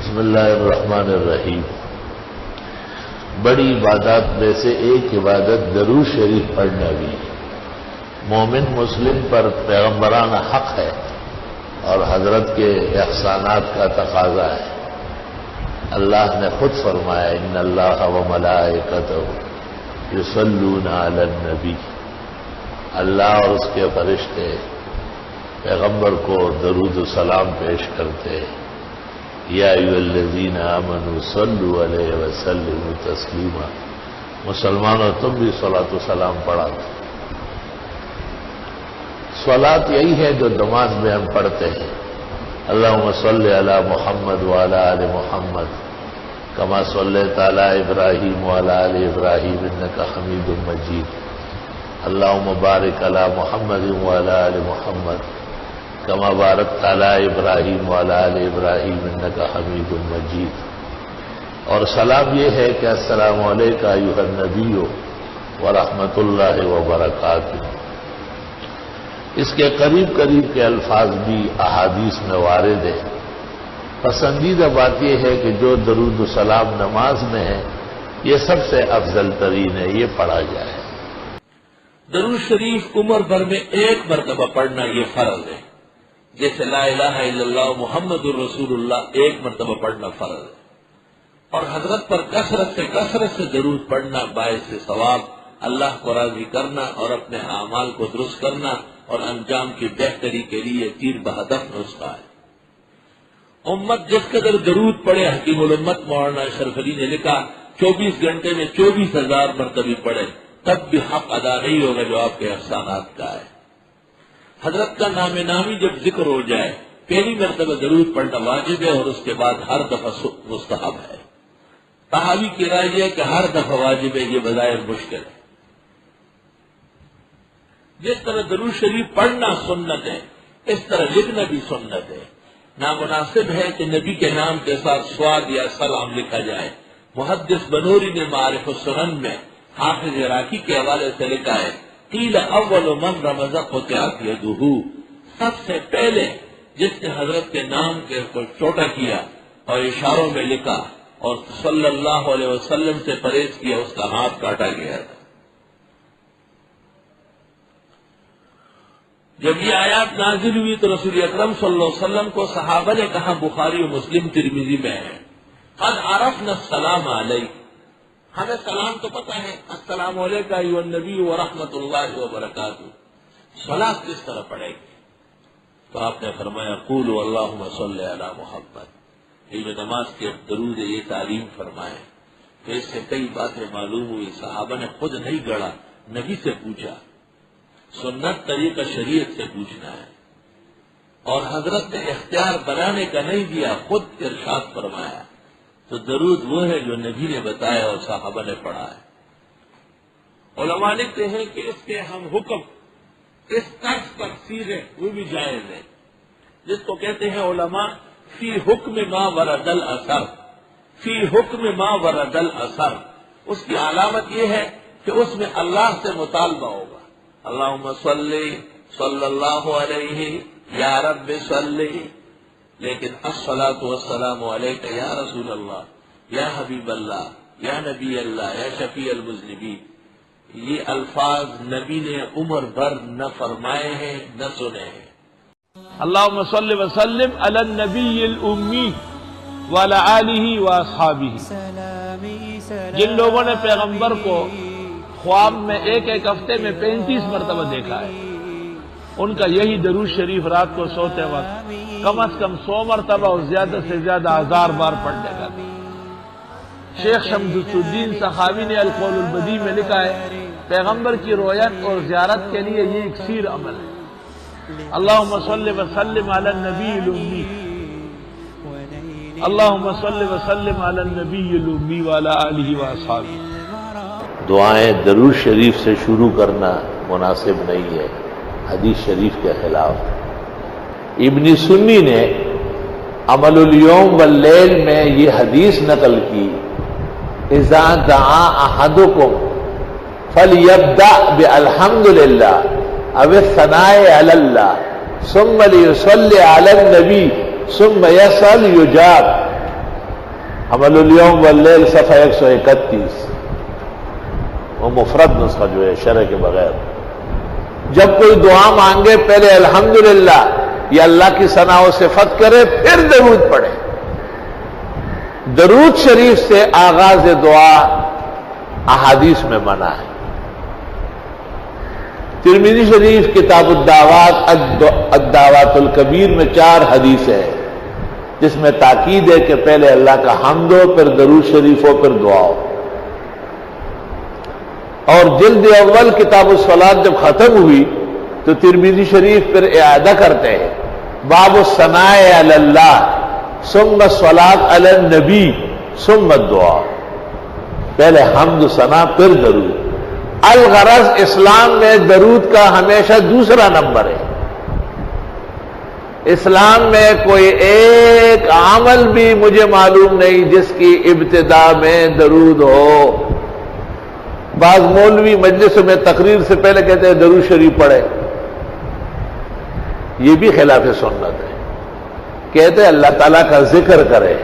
بسم اللہ الرحمن الرحیم۔ بڑی عبادات میں سے ایک عبادت درود شریف پڑھنا بھی مومن مسلم پر پیغمبرانہ حق ہے اور حضرت کے احسانات کا تقاضا ہے۔ اللہ نے خود فرمایا ان اللہ و ملائکتہ یصلون علی النبی، اللہ اور اس کے فرشتے پیغمبر کو درود و سلام پیش کرتے ہیں۔ یا ایھا الذین آمنوا صلوا علیہ وسلموا تسلیما، مسلمانوں تم بھی صلاۃ و سلام پڑھا۔ صلاۃ یہی ہے جو نماز میں ہم پڑھتے ہیں، اللہم صلی علی محمد وعلی آل محمد کما صلیت علی ابراہیم وعلی آل ابراہیم انک حمید مجید، اللہم بارک علی محمد وعلی آل محمد کما بارکت علی ابراہیم وعلی آل ابراہیم انک حمید مجید۔ اور سلام یہ ہے کہ السلام علیکم ایھا النبی ورحمۃ اللہ وبرکاتہ۔ اس کے قریب قریب کے الفاظ بھی احادیث میں وارد ہیں۔ پسندیدہ بات یہ ہے کہ جو درود و سلام نماز میں ہے یہ سب سے افضل ترین ہے، یہ پڑھا جائے۔ درود شریف عمر بھر میں ایک مرتبہ پڑھنا یہ فرض ہے، جیسے لا الہ الا اللہ محمد الرسول اللہ ایک مرتبہ پڑھنا فرض ہے، اور حضرت پر کثرت سے درود پڑھنا باعث ثواب، اللہ کو راضی کرنا اور اپنے اعمال کو درست کرنا اور انجام کی بہتری کے لیے تیر بہدف نسخہ ہے۔ امت جس قدر درود پڑھے، حکیم الامت مولانا اشرف علی نے لکھا 24 گھنٹے میں 24,000 مرتبہ پڑھے تب بھی حق ادا نہیں ہوگا جو آپ کے احسانات کا ہے۔ حضرت کا نام نامی جب ذکر ہو جائے پہلی مرتبہ درود پڑھنا واجب ہے اور اس کے بعد ہر دفعہ مستحب ہے۔ طحاوی کی رائے یہ ہے کہ ہر دفعہ واجب ہے، یہ بظاہر مشکل ہے۔ جس طرح درود شریف پڑھنا سنت ہے اس طرح لکھنا بھی سنت ہے۔ نامناسب ہے کہ نبی کے نام کے ساتھ سواد یا سلام لکھا جائے۔ محدث بنوری نے معارف السنن میں حافظ عراقی کے حوالے سے لکھا ہے قیل اول من رمز قطعت یدہ، سب سے پہلے جس نے حضرت کے نام کے کو چھوٹا کیا اور اشاروں میں لکھا اور صلی اللہ علیہ وسلم سے پرہیز کیا اس کا ہاتھ کاٹا گیا تھا۔ جب یہ آیات نازل ہوئی تو رسول اکرم صلی اللہ علیہ وسلم کو صحابہ نے کہا، بخاری و مسلم ترمذی میں ہے، قد عرفنا السلام علیک، ہمیں سلام تو پتہ ہے، السلام علیکم ایھا النبی ورحمۃ اللہ وبرکاتہ، صلاۃ کس طرح پڑھے گی؟ تو آپ نے فرمایا قولوا اللہم صلی علی محمد، یہ نماز کے درود یہ تعلیم فرمائے۔ تو اس سے کئی باتیں معلوم ہوئی، صحابہ نے خود نہیں گڑھا، نبی سے پوچھا، سنت طریقہ شریعت سے پوچھنا ہے، اور حضرت نے اختیار بنانے کا نہیں دیا، خود ارشاد فرمایا۔ تو درود وہ ہے جو نبی نے بتایا اور صحابہ نے پڑھا ہے۔ علماء لکھتے ہیں کہ اس کے ہم حکم اس طرز پر سیدھے وہ بھی جائز ہے، جس کو کہتے ہیں علماء فی حکم ما ورد الاثر، فی حکم ما ورد الاثر، اس کی علامت یہ ہے کہ اس میں اللہ سے مطالبہ ہوگا، اللہم صلی اللہ علیہ یا رب صلی، لیکن الصلاۃ والسلام علیک یا رسول اللہ، یا حبیب اللہ، یا نبی اللہ، یا شفیع المذنبین، یہ الفاظ نبی نے عمر بھر نہ فرمائے ہیں نہ سنے ہیں۔ اللہم صلی وسلم علی النبی الامی وعلی آلہ واصحابہ۔ جن لوگوں نے پیغمبر کو خواب میں ایک ہفتے میں 35 مرتبہ دیکھا ہے، ان کا یہی درود شریف رات کو سوتے وقت کم از کم 100 مرتبہ اور زیادہ سے زیادہ 1000 بار پڑھنے کا۔ شیخ شمس الدین سخاوی نے القول البدیع میں لکھا ہے پیغمبر کی رویت اور زیارت کے لیے یہ اکثیر عمل ہے۔ اللہم صلی وسلم علی النبی الامی، اللہم صلی وسلم علی النبی الامی وعلی آلہ واصحابہ۔ دعائیں درود شریف سے شروع کرنا مناسب نہیں ہے، حدیث شریف کے خلاف۔ ابن سنی نے عمل الیوم واللیل میں یہ حدیث نقل کی، اذا دعا احدکم فلیبدأ بالحمدللہ او الثناء علی اللہ ثم لیصلی علی النبی ثم یسأل یجاب۔ حمل الیوم واللیل صفحہ 131، وہ مفرد نسخہ جو ہے شرح کے بغیر۔ جب کوئی دعا مانگے پہلے الحمدللہ یا اللہ کی ثنا و صفت کرے، پھر درود پڑھے۔ درود شریف سے آغاز دعا احادیث میں منع ہے۔ ترمذی شریف کتاب الدعوات الدعوات الکبیر میں 4 حدیث ہے جس میں تاکید ہے کہ پہلے اللہ کا حمد ہو، پھر درود شریف ہو، پھر دعا ہو۔ اور جلد اول کتاب الصلاۃ جب ختم ہوئی تو ترمذی شریف پھر اعادہ کرتے ہیں، باب الثناء علی اللہ ثم الصلاۃ علی النبی ثم الدعاء، پہلے حمد ثنا پھر درود۔ الغرض اسلام میں درود کا ہمیشہ دوسرا نمبر ہے۔ اسلام میں کوئی ایک عمل بھی مجھے معلوم نہیں جس کی ابتدا میں درود ہو۔ بعض مولوی مجلس میں تقریر سے پہلے کہتے ہیں درود شریف پڑھے، یہ بھی خلاف سنت ہے۔ کہتے ہیں اللہ تعالیٰ کا ذکر کرے،